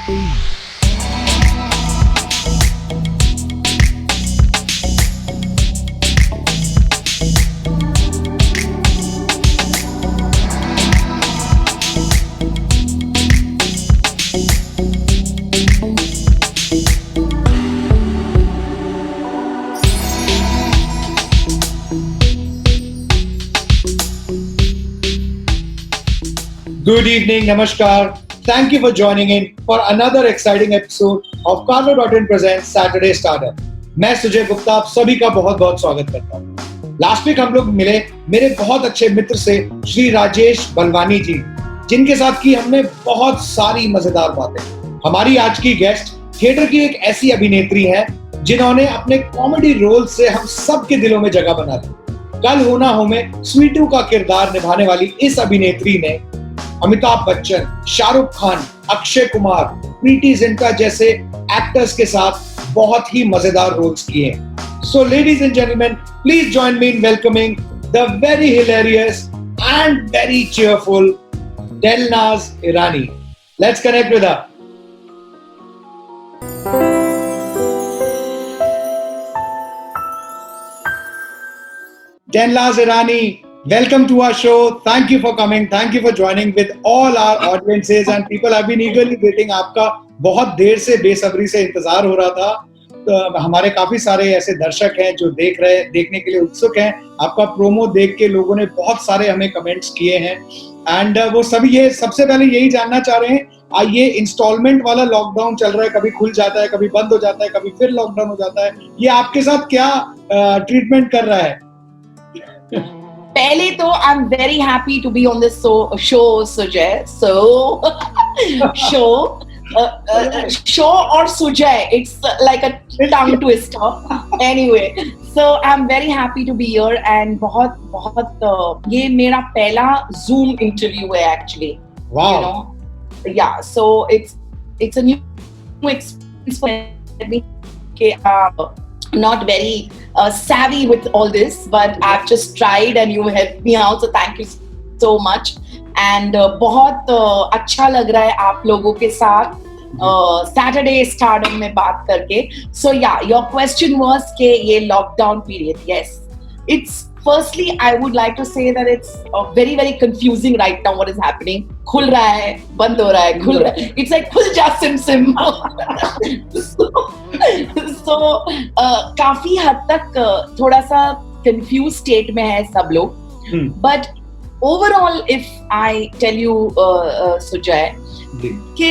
Good evening, Namaskar. Thank you for joining in for another exciting episode of Carlo.in presents Saturday Startup. मैं सुजय गुप्ता आप सभी का बहुत बहुत स्वागत करता हूँ। लास्ट वीक हम लोग मिले मेरे बहुत अच्छे मित्र से श्री राजेश बलवानी जी, जिनके साथ की हमने बहुत सारी मजेदार बातें। हमारी आज की गेस्ट थिएटर की एक ऐसी अभिनेत्री है जिन्होंने अपने कॉमेडी रोल से हम सबके दिलों में जगह बना दी। कल हो ना हो में स्वीटू का किरदार निभाने वाली इस अभिनेत्री ने अमिताभ बच्चन, शाहरुख खान, अक्षय कुमार, प्रीति जिंटा जैसे एक्टर्स के साथ बहुत ही मजेदार रोल्स किए हैं। So ladies and gentlemen, please join me in welcoming the very hilarious and very cheerful Delnaz Irani. Let's connect with her. Delnaz Irani, welcome to our show. Thank you for coming. Thank you for joining with all our audiences and people have been eagerly waiting. आपका बहुत देर से बेसब्री से इंतजार हो रहा था। तो हमारे काफी सारे ऐसे दर्शक हैं जो देखने के लिए उत्सुक हैं। आपका प्रोमो देख के लोगों ने बहुत सारे हमें कमेंट्स किए हैं एंड वो सभी ये सबसे पहले यही जानना चाह रहे हैं, ये इंस्टॉलमेंट वाला लॉकडाउन चल रहा है, कभी खुल जाता है, कभी बंद हो जाता है, कभी फिर लॉकडाउन हो जाता है, ये आपके साथ क्या ट्रीटमेंट कर रहा है? पहले तो I am very happy to be on this show Sujay. Show और Sujay, it's like a tongue twister. Anyway, so I am very happy to be here and बहुत ये मेरा पहला जूम इंटरव्यू है actually. Wow, you know, yeah so it's a new experience for me के not very savvy with all this, but I've just tried and you helped me out, so thank you so much. And बहुत अच्छा लग रहा है आप लोगों के साथ Saturday Stardom में बात करके. So yeah, your question was कि ये lockdown period, yes. It's firstly I would like to say that it's very very confusing right now what is happening. खुल रहा है, बंद हो रहा है, खुल रहा है. It's like खुल जा सिम. So काफी हद तक थोड़ा सा confused state में है सब लोग. But overall if I tell you Sujay कि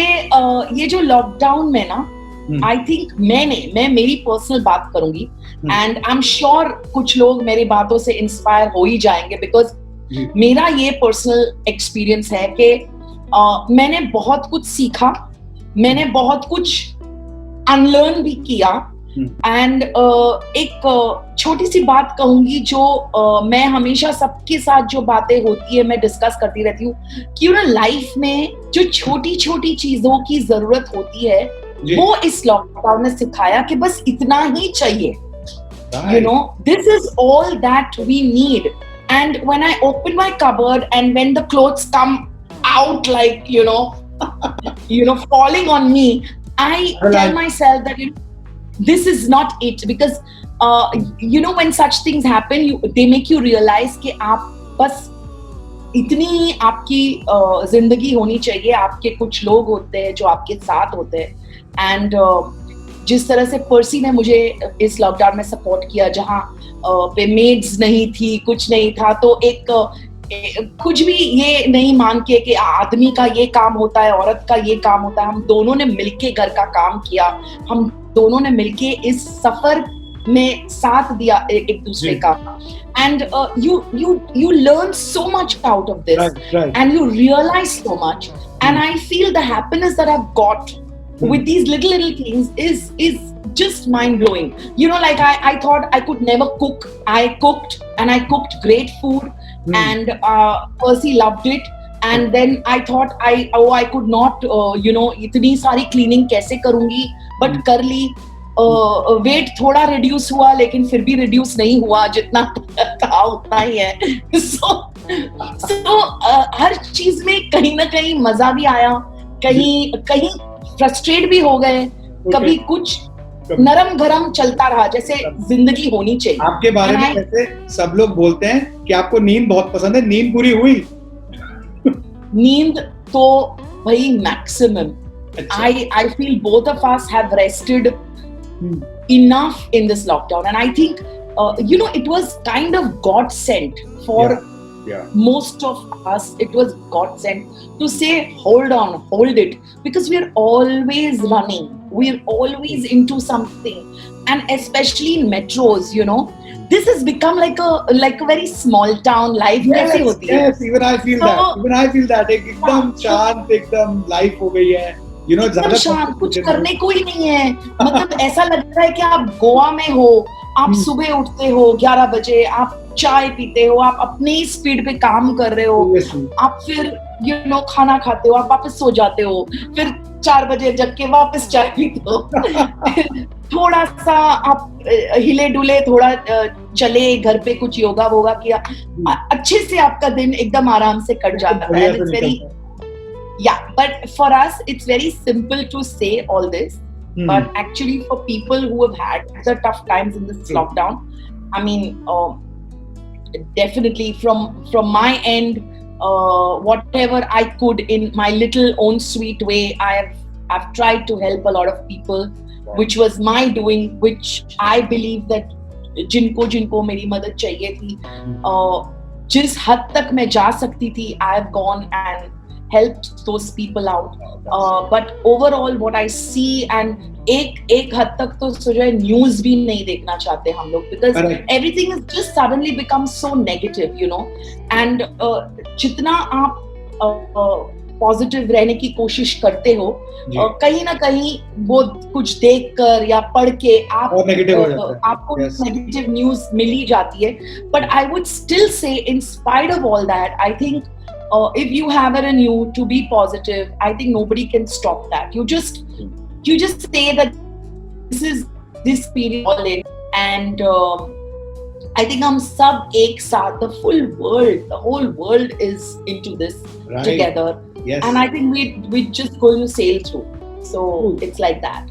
ये जो लॉकडाउन में ना आई थिंक मैं मेरी पर्सनल बात करूंगी एंड आई एम श्योर कुछ लोग मेरी बातों से इंस्पायर हो ही जाएंगे बिकॉज मेरा ये पर्सनल एक्सपीरियंस है कि मैंने बहुत कुछ सीखा, मैंने बहुत कुछ अनलर्न भी किया एंड एक छोटी सी बात कहूंगी जो मैं हमेशा सबके साथ जो बातें होती है मैं डिस्कस करती रहती हूँ कि ना लाइफ में जो छोटी छोटी चीजों की जरूरत होती है वो इस लॉकडाउन ने सिखाया कि बस इतना ही चाहिए. You know, this is all that we need. And when I open my cupboard and when the clothes come out like, you know, falling on me, I tell myself that this is not it because, you know, when such things happen, they make you realize कि आप बस इतनी ही आपकी जिंदगी होनी चाहिए. आपके कुछ लोग होते हैं जो आपके साथ होते हैं एंड जिस तरह से पर्सी ने मुझे इस लॉकडाउन में सपोर्ट किया, जहाँ पे मेड्स नहीं थी, कुछ नहीं था, तो एक कुछ भी ये नहीं मान के कि आदमी का ये काम होता है, औरत का ये काम होता है. हम दोनों ने मिलके घर का काम किया, हम दोनों ने मिलके इस सफर में साथ दिया एक दूसरे का and you learn so much out of this, right. And you realize so much and I feel the happiness that I've got with these little things is just mind blowing. You know, like I thought I could never cook. I cooked and I cooked great food and Percy loved it. And then I thought I could not, you know, इतनी सारी cleaning कैसे करूँगी, but कर ली. Wait थोड़ा reduce हुआ लेकिन फिर भी रिड्यूस नहीं हुआ, जितना था उतना ही है. सो हर चीज में कहीं ना कहीं मजा भी आया, कहीं फ्रस्ट्रेट भी हो गए, कभी कुछ नरम गरम चलता रहा जैसे जिंदगी होनी चाहिए। आपके बारे में जैसे सब लोग बोलते हैं कि आपको नींद बहुत पसंद है, नींद पूरी हुई? नींद तो भाई maximum. I feel both of us have rested enough in this lockdown, and I think it was kind of God sent for most of us. It was God sent to say, hold on, hold it, because we are always running, we are always into something, and especially in metros, this has become like a very small town life. कैसी होती है? Yes, even I feel that. Even I feel that. एकदम शांत, एकदम life हो गई है. ज़्यादा शांत, कुछ करने को ही नहीं है। मतलब ऐसा लग रहा है कि आप गोवा में हो, आप सुबह उठते हो 11 बजे, आप चाय पीते हो, आप अपनी स्पीड पे काम कर रहे हो, आप फिर खाना खाते हो, आप वापस सो जाते हो, फिर 4 बजे जग के वापस चाय पीते हो। थोड़ा सा आप हिले डुले, थोड़ा चले, घर पे कुछ योगा वोगा किया, अच्छे से आपका दिन एकदम आराम से कट जाता है। It's very but for us it's very simple to say all this, but actually for people who have had the tough times in this lockdown, I mean, definitely from my end, whatever I could in my little own sweet way, I've tried to help a lot of people, which was my doing, which I believe that जिनको मेरी मदद चाहिए थी, जिस हद तक मैं जा सकती थी, I have gone and helped those people out, but overall what I see, and एक हद तक तो सुजय न्यूज़ भी नहीं देखना चाहते हम लोग, because everything is just suddenly become so negative, and जितना आप पॉजिटिव रहने की कोशिश करते हो, कहीं ना कहीं वो कुछ देखकर या पढ़ के आपको नेगेटिव न्यूज़ मिल ही जाती है। But I would still say, in spite of all that, I think if you have it in you to be positive, I think nobody can stop that. You just say that this is this period all in, and I think हम सब एक साथ, the whole world is into this together, and I think we're just going to sail through. So it's like that.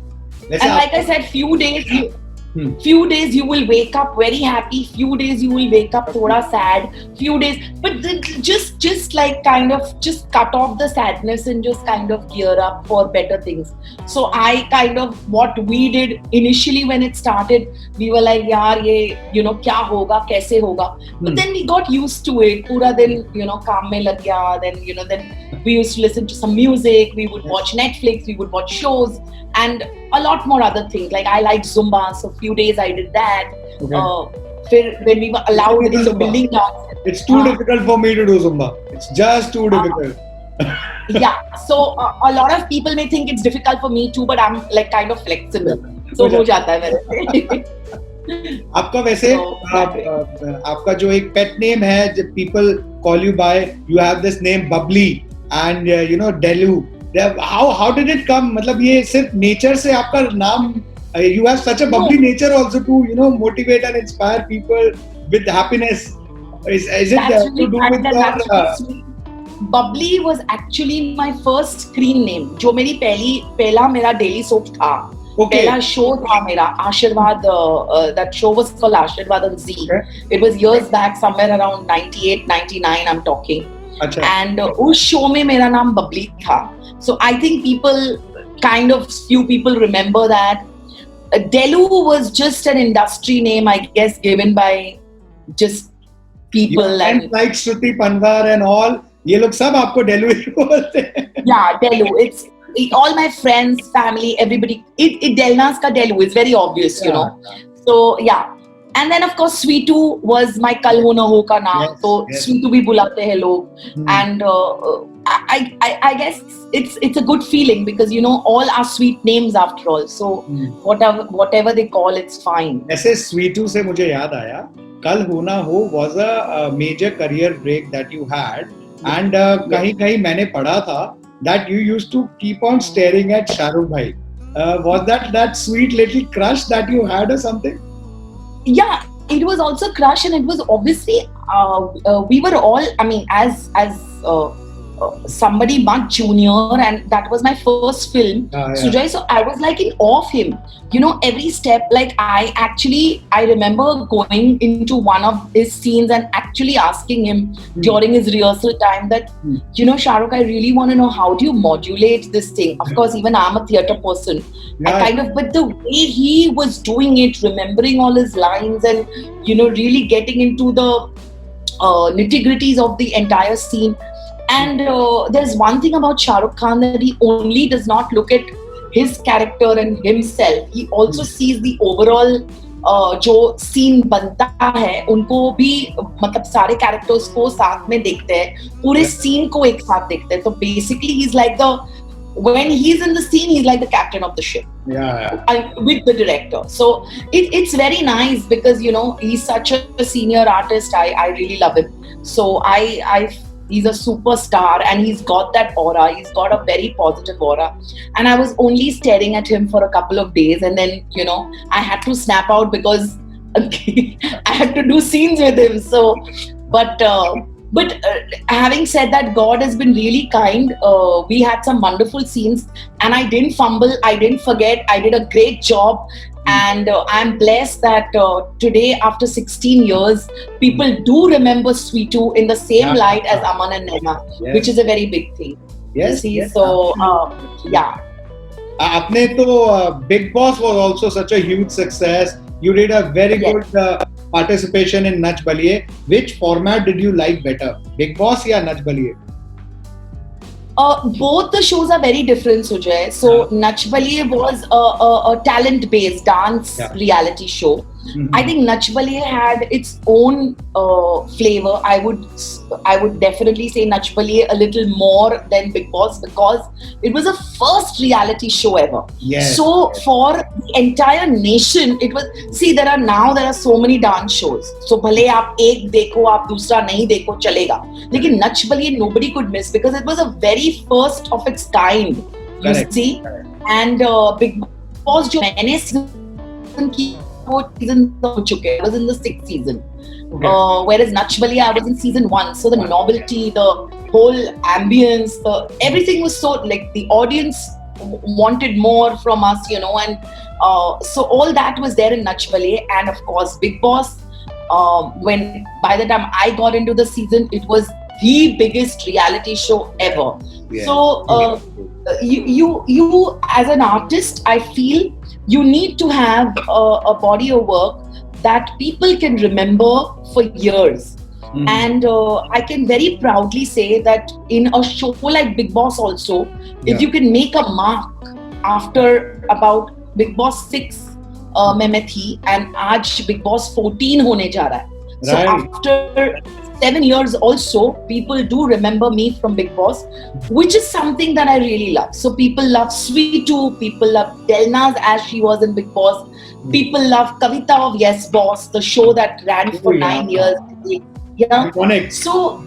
And like I said, few days you will wake up very happy, few days you will wake up thoda sad, few days, but just like kind of just cut off the sadness and just kind of gear up for better things. So I kind of, what we did initially when it started, we were like, yaar ye kya hoga, kaise hoga, but then we got used to it. Pura din kaam mein lag gaya, then we used to listen to some music, we would watch Netflix, we would watch shows, and a lot more other things. Like I liked Zumba, so few days I did that. When we were allowed in the building dance. It's too difficult for me to do Zumba. It's just too difficult. So a lot of people may think it's difficult for me too, but I'm like kind of flexible. So हो जाता है मेरे से। आपका वैसे आपका जो एक pet name है, जब people call you by, you have this name Bubbly and Delu. How did it come? मतलब ये सिर्फ nature से आपका नाम, you have such a bubbly nature also to motivate and inspire people with happiness. Is it to do with your Bubbly was actually my first screen name. जो मेरी पहला मेरा daily soap था, पहला show था मेरा आशीर्वाद, that show was called Ashirwad on Z. It was years back, somewhere around 98, 99 I'm talking. And उस show में मेरा नाम Bubbly था. So I think few people remember that. Delu was just an industry name, I guess, given by just people. And like Shruti Panwar and all, ये लोग सब आपको Delu ही बोलते हैं. Yeah, Delu. It's all my friends, family, everybody. Delna's ka Delu is very obvious, So yeah. And then of course Sweetu was my Kal Ho Na Ho ka naam. So Sweetu bhi bulate hai log. And I guess it's a good feeling, because all are sweet names after all. So whatever they call, it's fine. ऐसे Sweetu से मुझे याद आया, Kal Ho Na Ho was a major career break that you had, and कहीं मैंने पढ़ा था that you used to keep on staring at Shahrukh bhai. Was that sweet little crush that you had or something? Yeah, it was also crush, and it was obviously we were all, I mean, as somebody much junior, and that was my first film, Yeah. Sujay. So I was like in awe of him. Every step. Like I remember going into one of his scenes and actually asking him during his rehearsal time that, Shah Rukh, I really want to know, how do you modulate this thing? Of course, even I'm a theatre person. Yeah. But the way he was doing it, remembering all his lines, and really getting into the nitty-gritties of the entire scene. And there's one thing about Shah Rukh Khan, that he only does not look at his character and himself. He also sees the overall जो scene बनता है, उनको भी मतलब सारे characters को साथ में देखते हैं, पूरे सीन को एक साथ देखते हैं. तो basically he is like the when he's in the scene, he's like the captain of the ship. With the director. So it's very nice because he's such a senior artist. I really love him. So he's a superstar, and he's got that aura. He's got a very positive aura. And I was only staring at him for a couple of days, and then I had to snap out because I had to do scenes with him. So, but having said that, God has been really kind. We had some wonderful scenes, and I didn't fumble, I didn't forget, I did a great job. And I'm blessed that today, after 16 years, people do remember Sweetu in the same light as Aman and Naina, which is a very big thing. Yes. See? So, yeah. Apne to Bigg Boss was also such a huge success. You did a very good participation in Nach Baliye. Which format did you like better, Bigg Boss or Nach Baliye? Both the shows are very different, Sujay. So Nach Baliye was a talent-based dance reality show. I think Nach Baliye had its own flavor. I would definitely say Nach Baliye a little more than Bigg Boss, because it was a first reality show ever. So for the entire nation, it was. See, there are so many dance shows. So भले आप एक देखो, आप दूसरा नहीं देखो, चलेगा. लेकिन Nach Baliye nobody could miss, because it was a very first of its kind. You see, and Bigg Boss जो मैंने season की वो season हो चुके. I was in the 6th season. Whereas Nach Baliye, I was in season 1. So the novelty, the whole ambience, everything was so, like, the audience wanted more from us, and so all that was there in Nach Baliye. And of course, Bigg Boss, when by the time I got into the season, it was the biggest reality show ever. So you as an artist, I feel you need to have a body of work that people can remember for years. And I can very proudly say that in a show like Bigg Boss also, if you can make a mark after about Bigg Boss 6 में मैं थी, and आज Bigg Boss 14 होने जा रहा है. So after 7 years also, people do remember me from Bigg Boss, which is something that I really love. So people love Sweetu, people love Delnaz as she was in Bigg Boss. People love Kavita of Yes Boss, the show that ran for 9 years. Iconic. So,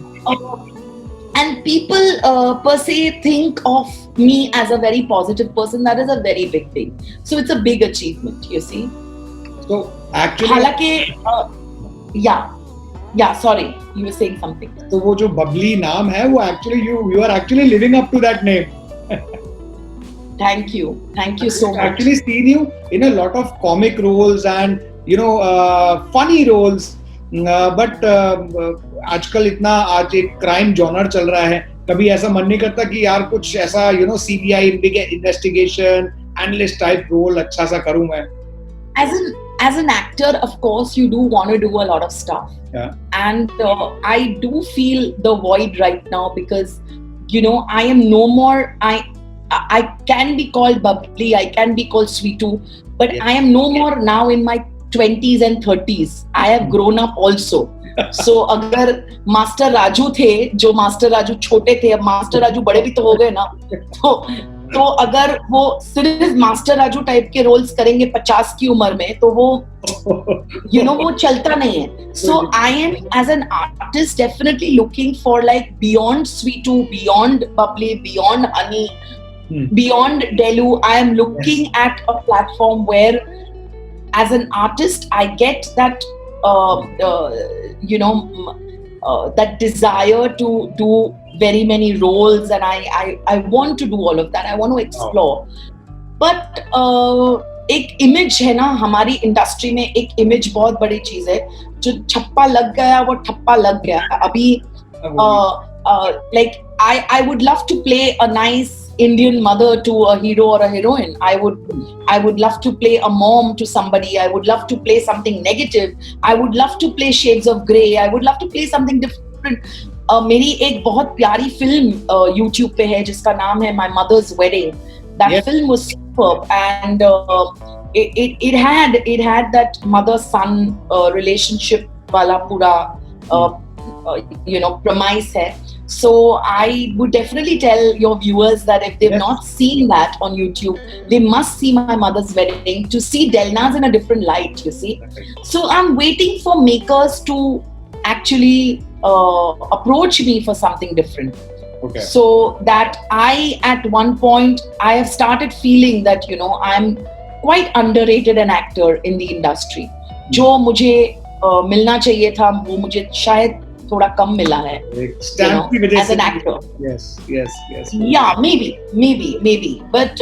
and people per se think of me as a very positive person. That is a very big thing. So it's a big achievement, you see. So actually, हालांकि yeah, sorry, you were saying something. तो वो जो बबली नाम है, वो actually you are actually living up to that name. Thank you so much. I've actually seen you in a lot of comic roles and funny roles, but आजकल इतना आज एक crime genre चल रहा है, कभी ऐसा मन नहीं करता कि यार कुछ ऐसा CBI investigation analyst type role अच्छा सा करूं मैं? As an actor, of course, you do want to do a lot of stuff. And I do feel the void right now, because I am no more. I can be called bubbly, I can be called Sweetu, but I am no more now in my 20s and 30s. I have grown up also. So अगर master Raju थे, जो master Raju छोटे थे, अब master Raju बड़े भी तो हो गए ना, तो अगर वो सिर्फ मास्टर राजू टाइप के रोल्स करेंगे 50 की उम्र में, तो वो वो चलता नहीं है. So I am, as an artist, definitely looking for like beyond Sweetu, beyond bubbly, beyond honey, beyond Delu. I am looking at a platform where, as an artist, I get that that desire to do very many roles, and I want to do all of that. I want to explore. But एक image है ना हमारी industry में, एक image बहुत बड़ी चीज है. जो ठप्पा लग गया वो ठप्पा लग गया. अभी like I would love to play a nice Indian mother to a hero or a heroine. I would love to play a mom to somebody. I would love to play something negative. I would love to play Shades of Grey. I would love to play something different. मेरी एक बहुत प्यारी film YouTube पे है जिसका नाम है My Mother's Wedding. That film was superb, and it had that mother-son relationship wala pura premise hai. So I would definitely tell your viewers that if they've not seen that on YouTube, they must see My Mother's Wedding to see Delnaz in a different light, you see. So I'm waiting for makers to actually approach me for something different. Okay. So that at one point I have started feeling that I'm quite underrated an actor in the industry. जो मुझे मिलना चाहिए था वो मुझे शायद थोड़ा कम मिला है, as an actor. Yes. Yeah, maybe. But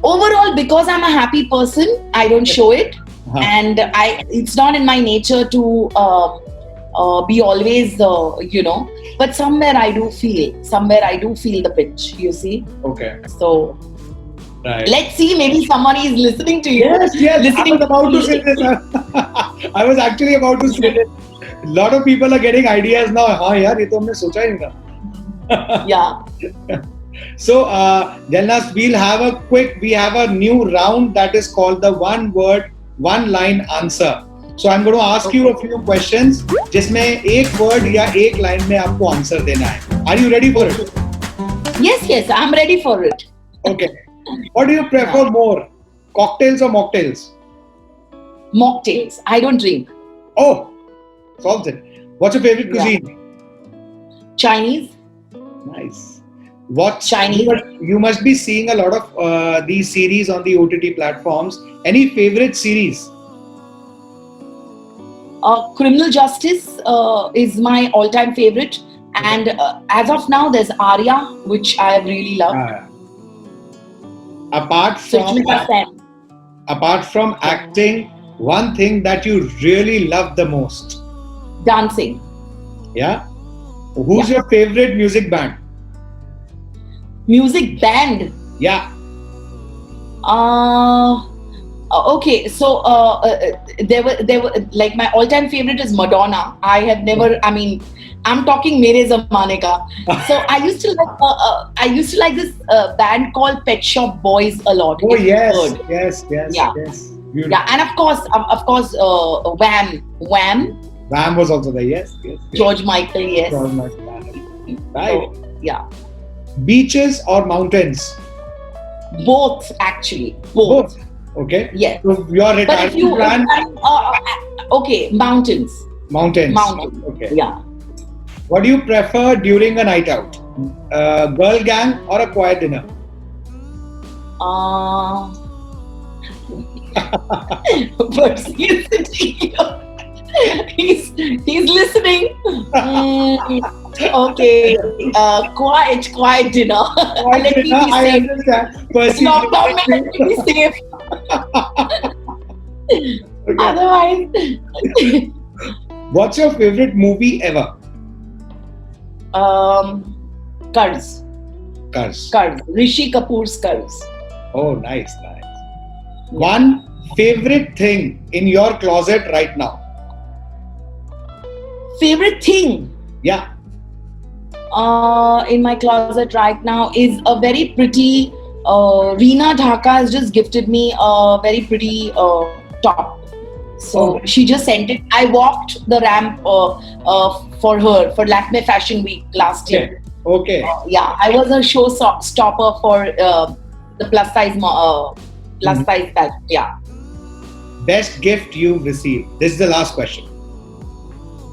overall, because I'm a happy person, I don't show it, and it's not in my nature to be always, but somewhere I do feel the pinch, you see. Okay. So, right. Let's see, maybe somebody is listening to you. Yes. Listening I was about to say this. I was actually about to say this. A lot of people are getting ideas now. हाँ यार, ये तो हमने सोचा ही नहीं था. Yeah. So, Delnaz, we have a new round that is called the one word, one line answer. So I'm going to ask you a few questions जिसमें एक word या एक line में आपको answer देना है. Are you ready for it? Yes, I'm ready for it. Okay. What do you prefer more? Cocktails or mocktails? Mocktails. I don't drink. Oh, solves it. What's your favorite cuisine? Chinese. Nice. What Chinese? You must be seeing a lot of these series on the OTT platforms. Any favorite series? Criminal Justice is my all-time favorite, and as of now, there's Arya, which I really love. Apart from acting, one thing that you really love the most? Dancing. Yeah. Who's your favorite music band? Music band? Yeah. Okay, so there were like my all-time favorite is Madonna. I have never. I mean, I'm talking mere zamane ka. So I used to like this band called Pet Shop Boys a lot. Oh yes. Yeah. Beautiful. Yeah, and of course, Wham. Wham was also there. Yes. George Michael. Yes. George Michael. Right. So, yeah. Beaches or mountains? Both, actually. Both. Okay. Yes. So your retirement plan? Okay, mountains. Mountains. Okay. Yeah. What do you prefer during a night out? Girl gang or a quiet dinner? Percy is sitting here. He's listening. Okay. Quiet dinner. Let me be safe. I understand. Percy, Lockdown, let me be safe. Okay. Otherwise. What's your favorite movie ever? Curse. Rishi Kapoor's Curse. Oh, nice. One favorite thing in your closet right now? Favorite thing? Yeah. In my closet right now is a very pretty. Reena Dhaka has just gifted me a very pretty top. So she just sent it. I walked the ramp for her for Lakme Fashion Week last year. Okay. Yeah, I was a showstopper for the plus size bag. Yeah. Best gift you've received? This is the last question.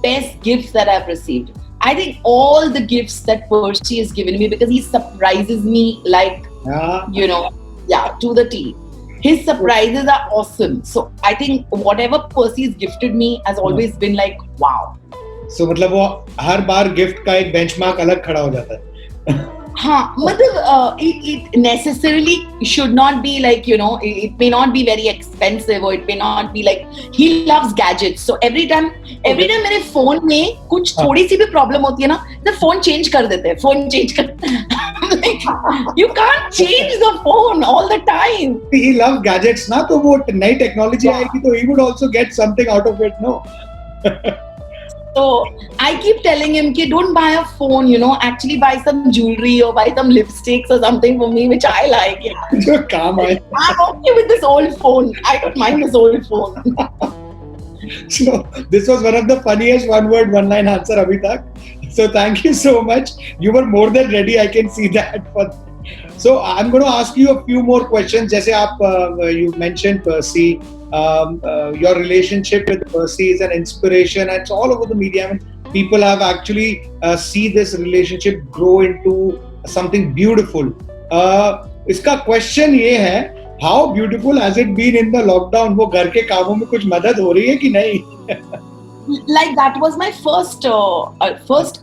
Best gifts that I've received. I think all the gifts that Percy has given me, because he surprises me like, to the T. His surprises are awesome. So I think whatever Percy's gifted me has always been like, wow. So मतलब वो हर बार gift का एक benchmark अलग खड़ा हो जाता है. हाँ, मतलब it necessarily should not be like, you know, it may not be very expensive or it may not be like, he loves gadgets. So every time मेरे फोन में कुछ थोड़ी सी भी प्रॉब्लम होती है ना, तो फोन चेंज कर देते हैं, फोन चेंज कर. Like, you can't change the phone all the time. He loves gadgets ना, तो वो नई टेक्नोलॉजी आएगी तो he would also get something out of it, no? So I keep telling him कि don't buy a phone, you know, actually buy some jewelry or buy some lipsticks or something for me which I like. जो काम आए. I'm okay with this old phone. I don't mind this old phone. So this was one of the funniest one-word, one-line answer अभी तक. So thank you so much. You were more than ready. I can see that. So I'm going to ask you a few more questions. जैसे आप you mentioned Percy. Your relationship with Percy is an inspiration. It's all over the media. I mean, people have actually see this relationship grow into something beautiful. इसका question ये है, how beautiful has it been in the lockdown? वो घर के कामों में कुछ मदद हो रही है कि नहीं? Like that was my first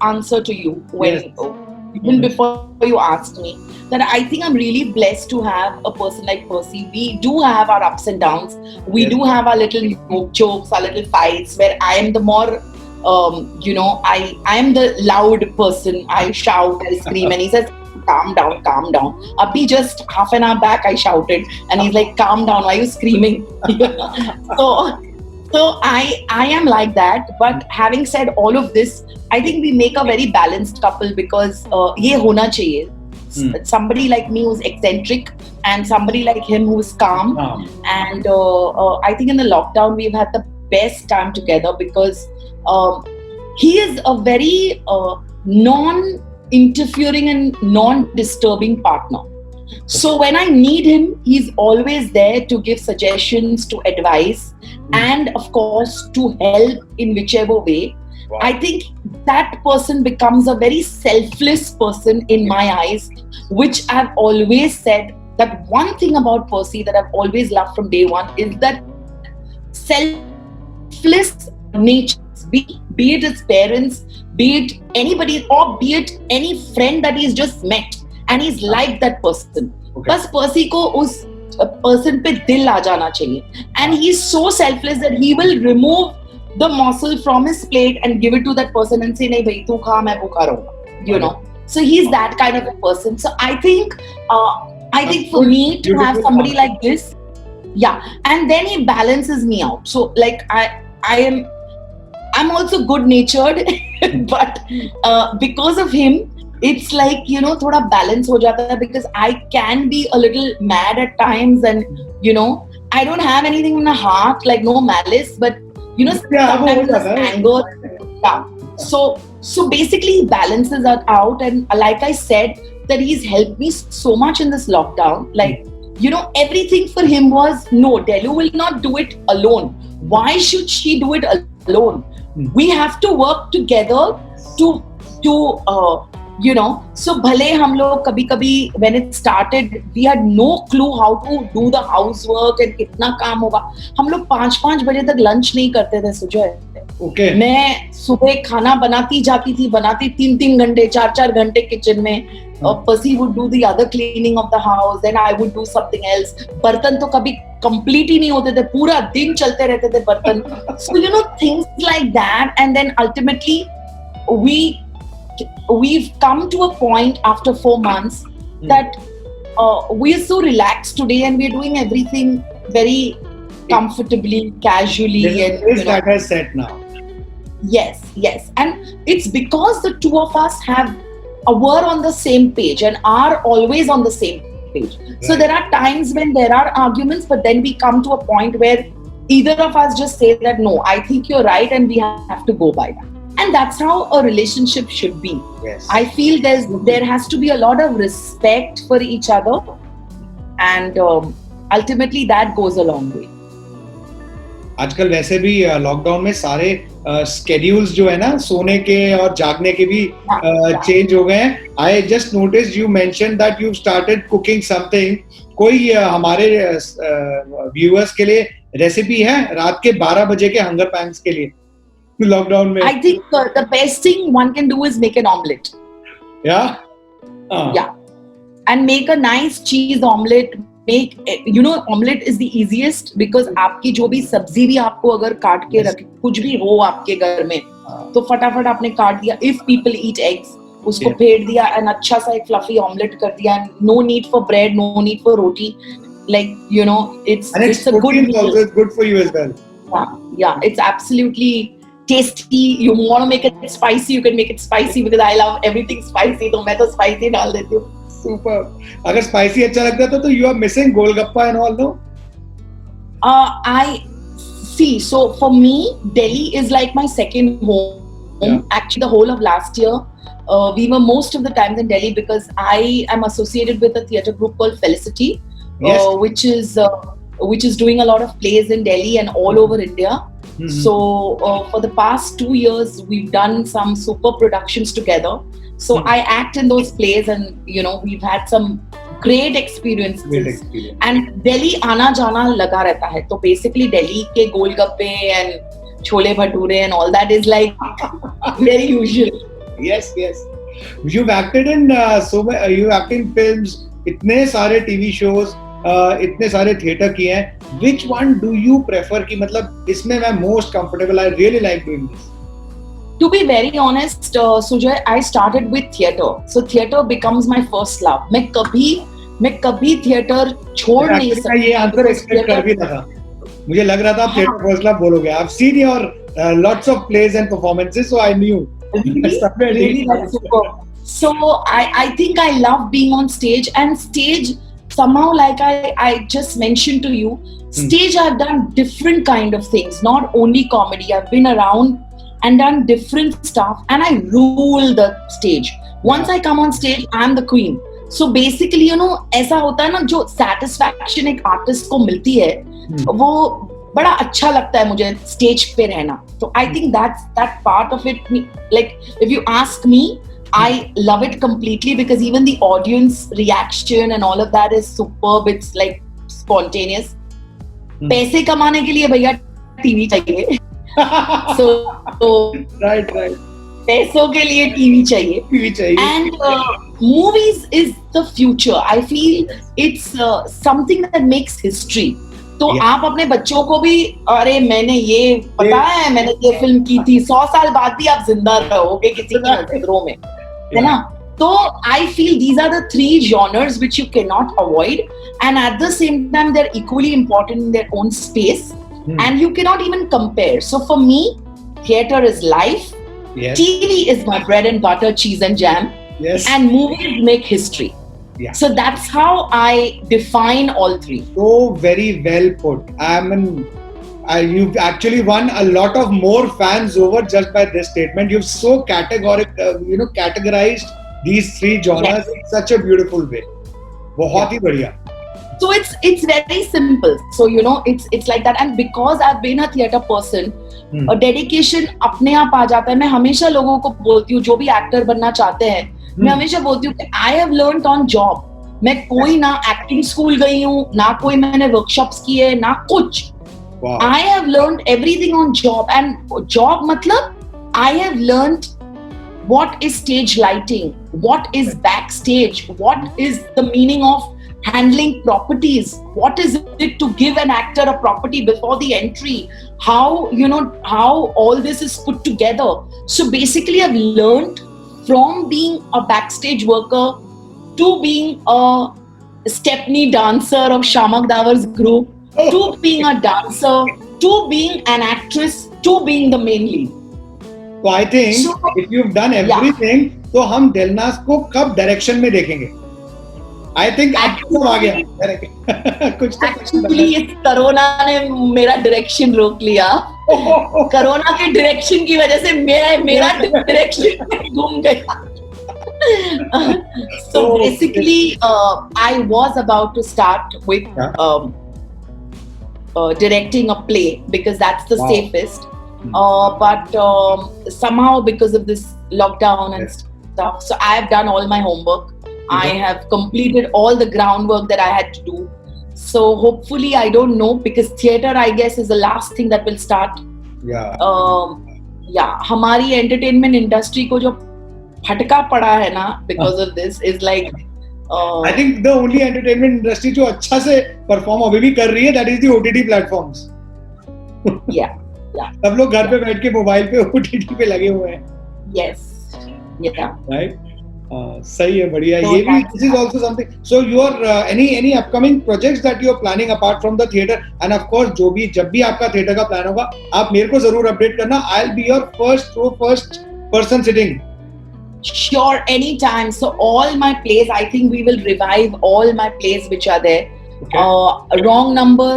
answer to you when even before you asked me, that I think I'm really blessed to have a person like Percy. We do have our ups and downs. We do have our little jokes, our little fights where I am the more, you know, I am the loud person. I shout, I scream, and he says, calm down, calm down. Abhi just half an hour back I shouted and he's like, calm down, why are you screaming? So I am like that. But having said all of this, I think we make a very balanced couple because ye hona chahiye. Somebody like me who's eccentric and somebody like him who's calm. And I think in the lockdown we've had the best time together because he is a very non-interfering and non-disturbing partner. So when I need him, he's always there to give suggestions, to advise, and of course to help in whichever way. Wow. I think that person becomes a very selfless person in my eyes, which I've always said that one thing about Percy that I've always loved from day one is that selfless nature, be it his parents, be it anybody, or be it any friend that he's just met. And he's like that person. बस पर्सी को उस person पे दिल आ जाना चाहिए. And he's so selfless that he will remove the morsel from his plate and give it to that person and say, नहीं भाई तू खा मैं भूखा रहूँगा. You know. So he's that kind of a person. So I think for me to have somebody like this, yeah, and then he balances me out. So like I'm also good natured, but because of him, it's like, you know, thoda balance ho jata hai because I can be a little mad at times and, you know, I don't have anything in my heart, like no malice, but, you know, sometimes there's anger. Yeah. So basically he balances that out, and like I said, that he's helped me so much in this lockdown. Like, you know, everything for him was, no, Delu will not do it alone. Why should she do it alone? We have to work together to you know, so bhale hum log kabhi when it started we had no clue how to do the housework and kitna kaam hoga. हम लोग 5-5 बजे तक lunch नहीं करते थे Sujay. Okay. मैं सुबह खाना बनाती जाती थी, बनाती 3-3 घंटे 4-4 घंटे किचन में. Percy would do the other cleaning of the house, then I would do something else. बर्तन तो कभी complete ही नहीं होते थे, पूरा दिन चलते रहते थे बर्तन. So you know, things like that, and then ultimately we've come to a point after 4 months that we are so relaxed today and we're doing everything very comfortably, casually. And you know, that has set now. Yes. And it's because the two of us were on the same page and are always on the same page. Right. So there are times when there are arguments, but then we come to a point where either of us just say that, no, I think you're right and we have to go by that. And that's how a relationship should be. Yes. I feel there has to be a lot of respect for each other, and ultimately that goes a long way. आजकल वैसे भी lockdown में सारे schedules जो है ना सोने के और जागने के भी चेंज हो गए हैं. I just notice you mention that you started cooking something. कोई हमारे व्यूअर्स के लिए रेसिपी है रात के 12 बजे के हंगर पैंग्स के लिए? lockdown में. I think the best thing one can do is make an omelette. Yeah. Yeah, and make a nice cheese omelette. Make, you know, omelette is the easiest because आपकी जो भी सब्जी भी आपको अगर काट के रख, कुछ भी हो आपके घर में, तो फटाफट आपने काट दिया. If people eat eggs, उसको फेंट दिया and अच्छा सा एक fluffy omelette कर दिया. No need for bread, no need for roti. Like, you know, it's a good meal. Also, it's good for you as well. Yeah, it's absolutely tasty. You want to make it spicy, you can make it spicy because I love everything spicy. तो मैं तो spicy डाल देती हूँ. Super. अगर spicy अच्छा लगता है तो you are missing golgappa and all, no? I see. So for me, Delhi is like my second home. Yeah. Actually, the whole of last year, we were most of the times in Delhi because I am associated with a theatre group called Felicity, yes. which is doing a lot of plays in Delhi and all over India. Mm-hmm. So for the past 2 years, we've done some super productions together. So I act in those plays, and you know, we've had some great experiences. Great experience. And Delhi आना जाना लगा रहता है. So basically Delhi के गोलगप्पे and chole bhature and all that is like very usual. Yes, yes. You've acted in you acted in films, इतने सारे TV shows, इतने सारे theatre किए हैं. Which one do you prefer कि मतलब इसमें मैं most comfortable, I really like doing this? To be very honest, Sujay, I started with theatre. So theatre becomes my first love. मैं कभी theatre छोड़ नहीं सकती. ये आंसर एक्सपेक्ट कर भी था. मुझे लग रहा था आप theatre first love बोलोगे. I've seen your lots of plays and performances, so I knew. Really, that's super. So I think I love being on stage, and stage somehow, like I just mentioned to you, stage I've done different kind of things, not only comedy. I've been around and done different stuff, and I rule the stage. Once I come on stage, I'm the queen. So basically, you know, ऐसा होता है ना, जो satisfaction एक artist को मिलती है, वो बड़ा अच्छा लगता है मुझे stage पे रहना. So I think that part of it, like if you ask me, I love it completely because even the audience reaction and all of that is superb. It's like spontaneous. पैसे कमाने के लिए भैया TV चाहिए. so right. पैसों के लिए TV चाहिए. And movies is the future. I feel it's something that makes history. तो आप अपने बच्चों को भी, अरे मैंने ये पता है, मैंने ये फिल्म की थी, 100 साल बाद भी आप जिंदा रहोगे किसी की नजरों में, है ना? So I feel these are the 3 genres which you cannot avoid, and at the same time they're equally important in their own space. And you cannot even compare. So for me, theatre is life. Yes. TV is my bread and butter, cheese and jam. Yes. And movies make history. Yeah. So that's how I define all 3. So very well put. You've actually won a lot of more fans over just by this statement. You've so categorized these 3 genres in such a beautiful way. बहुत ही बढ़िया. So it's very simple. So you know, it's like that. And because I've been a theatre person, a dedication अपने आप आ जाता है. मैं हमेशा लोगों को बोलती हूँ, जो भी एक्टर बनना चाहते हैं, मैं हमेशा बोलती हूँ कि I have learned on job. मैं कोई ना एक्टिंग स्कूल गई हूँ, ना कोई मैंने वर्कशॉप्स किए, ना कुछ. Wow. I have learned everything on job. And job मतलब I have learned what is stage lighting, what is backstage, what is the meaning of handling properties, what is it to give an actor a property before the entry, how all this is put together. So basically I've learned from being a backstage worker to being a Stepney dancer of Shamak Davar's group, to being a dancer, to being an actress, to being the main lead. So I think if you've done everything, तो हम दिलनाज़ को कब direction में देखेंगे? I think actually आ गया. कुछ तो actually इस कोरोना ने मेरा डायरेक्शन रोक लिया. कोरोना के डायरेक्शन की वजह से मेरा डायरेक्शन घूम गया. So basically, I was about to start with directing a play because that's the safest. But somehow because of this lockdown and stuff, so I have done all my homework. I have completed all the groundwork that I had to do. So hopefully, I don't know, because theatre, I guess, is the last thing that will start. Yeah. या हमारी entertainment industry को जो फटका पड़ा है ना because of this is like I think the only entertainment industry जो अच्छा से परफॉर्म अभी भी कर रही है that is the OTT platforms. या सब लोग घर पे बैठ के मोबाइल पे ओटीटी पे लगे हुए हैं. यस या राइट. सही है, बढ़िया. ये भी this is also something. So your any upcoming projects that you are planning apart from the theatre, and of course जब भी आपका थिएटर का प्लान होगा आप मेरे को जरूर अपडेट करना. I will be your first person sitting. Sure, anytime. So all my plays, I think we will revive all my plays which are there. Okay. Wrong Number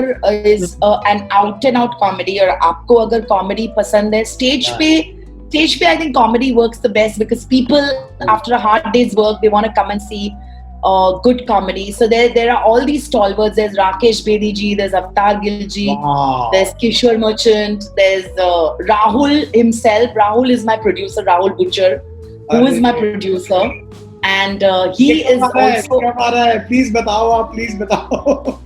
is an out and out comedy. और आपको अगर comedy पसंद है, stage पे I think comedy works the best because people after a hard day's work they want to come and see good comedy. So there are all these stalwarts. There's Rakesh Bedi ji, there's Avtar Gill ji, there's Kishore Merchant, there's Rahul himself. Rahul is my producer, Rahul Butcher, who is my producer, and he is also. Please बताओ आप, please बताओ.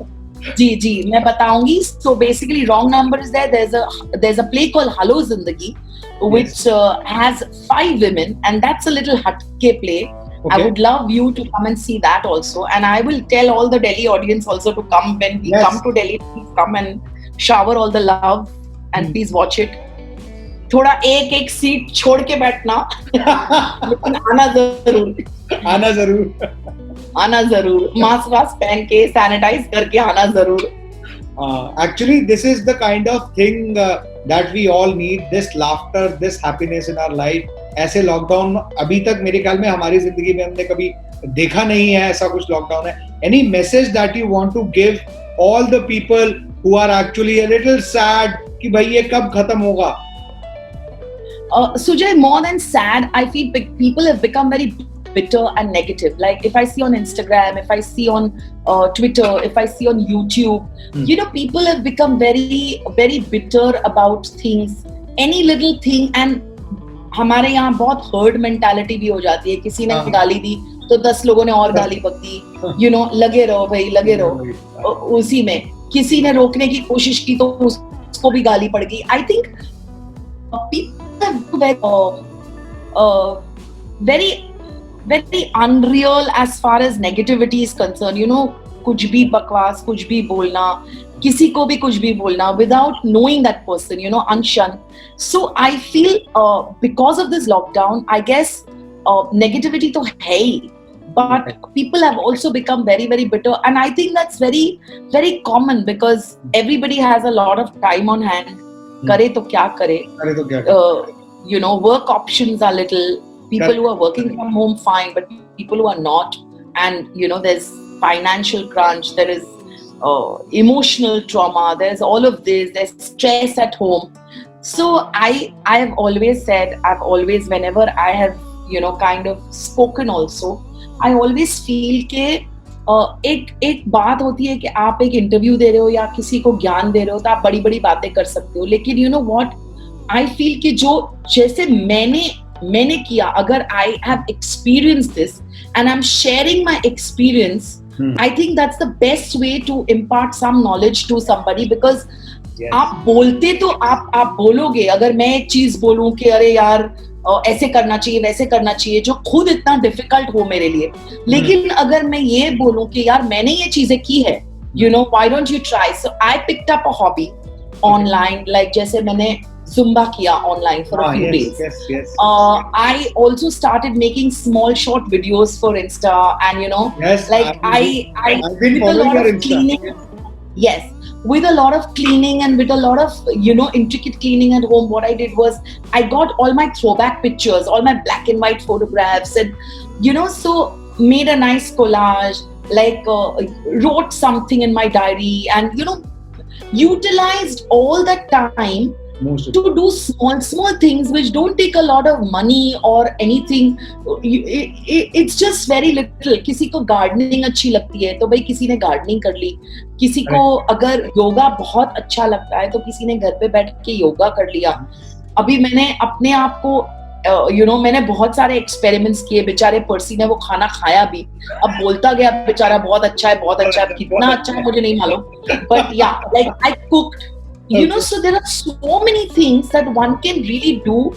जी मैं बताऊंगी. So basically Wrong Number is there. There's a play called Hello Zindagi which has 5 women, and that's a little hatke play. Okay. I would love you to come and see that also, and I will tell all the Delhi audience also to come when we come to Delhi. Please come and shower all the love and please watch it. थोड़ा एक seat छोड़ के बैठना लेकिन आना जरूर mask पहन के सैनिटाइज करके आना जरूर. Actually this is the kind of thing that we all need, this laughter, this happiness in our life. ऐसे लॉकडाउन अभी तक मेरे ख्याल में हमारी जिंदगी में हमने कभी देखा नहीं है. ऐसा कुछ लॉकडाउन है. Any message that you want to give all the people who are actually a little sad कि भाई ये कब खत्म होगा? Sujay, more than sad, I feel people have become very bitter and negative. Like if I see on Instagram, if I see on Twitter, if I see on YouTube, you know, people have become very, very bitter about things, any little thing. And हमारे यहाँ बहुत herd mentality भी हो जाती है. किसी ने गाली दी तो 10 लोगों ने और गाली बक दी. You know, लगे रहो भाई, लगे रहो उसी में. किसी ने रोकने की कोशिश की तो उसको भी गाली पड़ गई. I think people very unreal as far as negativity is concerned. You know, कुछ भी बकवास, कुछ भी बोलना, किसी को भी कुछ भी बोलना without knowing that person, you know, अनशन. So I feel because of this lockdown, I guess negativity तो है ही, but people have also become very, very bitter, and I think that's very, very common because everybody has a lot of time on hand. करे तो क्या करे? You know, work options are little. People who are working from home, fine, but people who are not, and you know, there's financial crunch, there is emotional trauma, there's all of this, there's stress at home. So I have always said, whenever I have, you know, kind of spoken also, I always feel कि एक बात होती है कि आप एक interview दे रहे हो या किसी को ज्ञान दे रहे हो तो आप बड़ी बड़ी बातें कर सकते हो, लेकिन you know what I feel कि जो जैसे मैंने किया, अगर I have experience this and I am sharing my experience, I think that's the best way to impart some knowledge to somebody. Because आप बोलते तो आप बोलोगे, अगर मैं एक चीज बोलूं कि अरे यार ऐसे करना चाहिए, वैसे करना चाहिए, जो खुद इतना डिफिकल्ट हो मेरे लिए, लेकिन अगर मैं ये बोलूं कि यार मैंने ये चीजें की है, you know, why don't you try. So I picked up a hobby online, like जैसे मैंने Zumba किया online for a few days. Yes. I also started making small short videos for Insta, and you know, like I with a lot of cleaning. Yes. With a lot of cleaning and with a lot of, you know, intricate cleaning at home, what I did was I got all my throwback pictures, all my black and white photographs, and, you know, so made a nice collage, like wrote something in my diary, and, you know, utilized all that time to do small things which don't take a lot of money or anything. It's just very little. किसी को gardening अच्छी लगती है तो भाई किसी ने gardening कर ली, किसी को अगर योगा बहुत अच्छा लगता है तो किसी ने घर पे बैठ के योगा कर लिया. अभी मैंने अपने आप को यू नो, मैंने बहुत सारे एक्सपेरिमेंट्स किए. बेचारे पर्सी ने वो खाना खाया भी, अब बोलता गया बेचारा बहुत अच्छा है, बहुत अच्छा है. कितना अच्छा है मुझे नहीं मालूम, बट या like I cooked, You know, so there are so many things that one can really do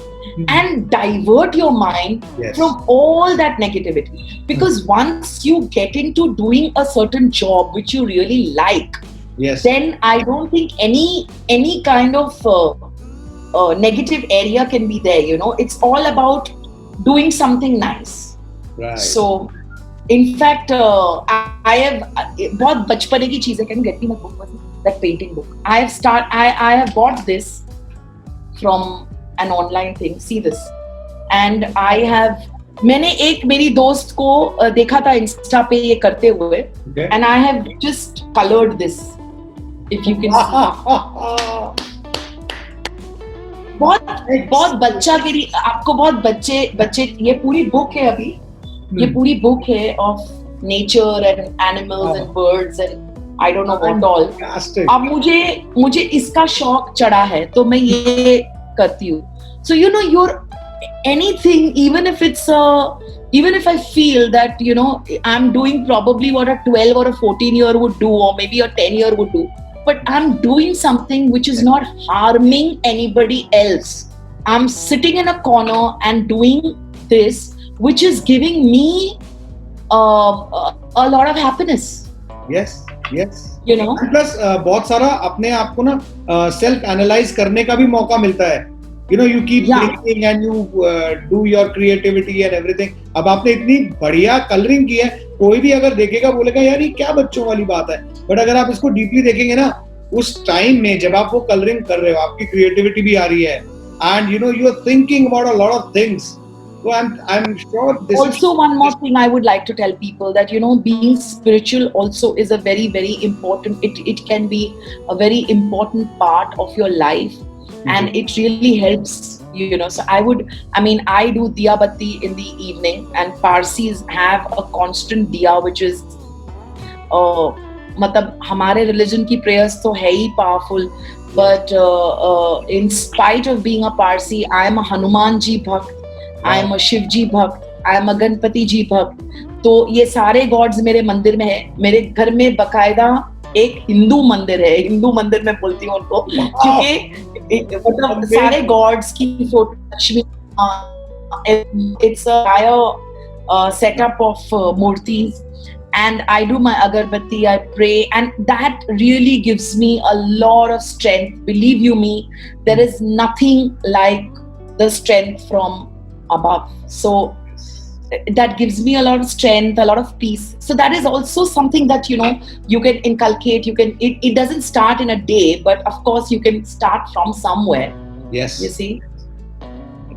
and divert your mind from all that negativity. Because once you get into doing a certain job which you really like, then I don't think any kind of negative area can be there. You know, it's all about doing something nice. Right. So in fact, I have बहुत बचपने की चीजें. Can you get me my book? That painting book. I have bought this from an online thing. See this, and मैंने एक मेरी दोस्त को देखा था इंस्टा पे ये करते हुए, and I have just colored this. If you can see. बहुत बच्चा के लिए, आपको बहुत बच्चे ये पूरी बुक है अभी. ये पूरी बुक है of nature and animals and birds and I don't know what all. अब मुझे इसका शौक चढ़ा है तो मैं ये करती हूँ. So you know, anything, even if I feel that, you know, I'm doing probably what a 12 or a 14-year would do, or maybe a 10-year would do, but I'm doing something which is not harming anybody else. I'm sitting in a corner and doing this, which is giving me a lot of happiness. Yes. You know, plus बहुत सारा अपने आप को ना self analyze करने का भी मौका मिलता है. You know, you keep thinking and you do your creativity and everything. अब आपने इतनी बढ़िया कलरिंग की है, कोई भी अगर देखेगा बोलेगा यार ये क्या बच्चों वाली बात है. बट अगर आप इसको डीपली देखेंगे ना, उस टाइम में जब आप वो कलरिंग कर रहे हो, आपकी क्रिएटिविटी भी आ रही है, and you know, you're thinking about a lot of things. So I'm sure this also one more thing I would like to tell people, that you know, being spiritual also is a very, very important, it can be a very important part of your life, and it really helps, you know. So I do diya batti in the evening, and Parsis have a constant diya which is मतलब हमारे religion की prayers तो है ही powerful, but in spite of being a Parsi, I am a Hanuman ji bhakt, I am a Shiv ji bhakt, I am a Ganpati ji bhakt. तो ये सारे God's मेरे मंदिर में है. मेरे घर में बकायदा एक हिंदू मंदिर है. हिंदू मंदिर में बोलती हूँ उनको, क्योंकि मतलब सारे गॉड्स की photo, Lakshmi, it's a entire setup of murtis, and I do my agarbatti, I pray, and that really gives me a lot of strength. Believe you me, there is nothing like the strength from above. So that gives me a lot of strength, a lot of peace. So that is also something that, you know, you can inculcate. It doesn't start in a day, but of course you can start from somewhere. Yes. You see?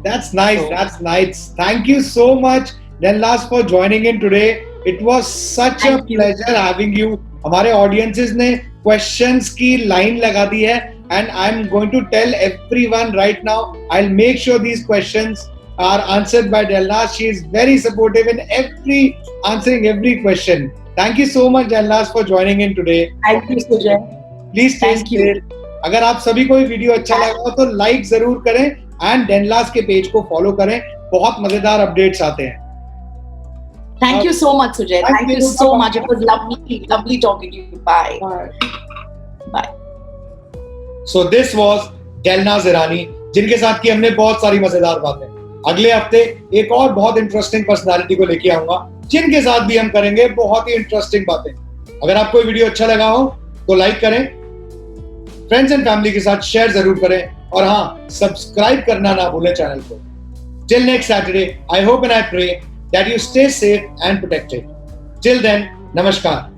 That's nice. That's nice. Thank you so much, Danlas, for joining in today. It was such a pleasure having you. हमारे audiences ने questions की line लगा दी है, and I'm going to tell everyone right now, I'll make sure these questions are answered by Danlas. She is very supportive in answering every question. Thank you so much, Danlas, for joining in today. Thank you, Sujay. Please stay safe. अगर आप सभी को ये video अच्छा लगा हो तो like जरूर करें, एंड Danlas के पेज को फॉलो करें. बहुत मजेदार अपडेट्स आते हैं. Thank you so much, Sujay. Thank you so much. It was lovely talking to you. Bye. Bye. So this was Danlas Irani, जिनके साथ की हमने बहुत सारी मजेदार बातें. अगले हफ्ते एक और बहुत इंटरेस्टिंग पर्सनालिटी को लेके आऊंगा, जिनके साथ भी हम करेंगे बहुत ही इंटरेस्टिंग बातें. अगर आपको वीडियो अच्छा लगा हो तो लाइक करें, फ्रेंड्स एंड फैमिली के साथ शेयर जरूर करें, और हाँ, सब्सक्राइब करना ना भूलें चैनल को. Till next Saturday, I hope and I pray that you stay safe and protected. Till then, namaskar.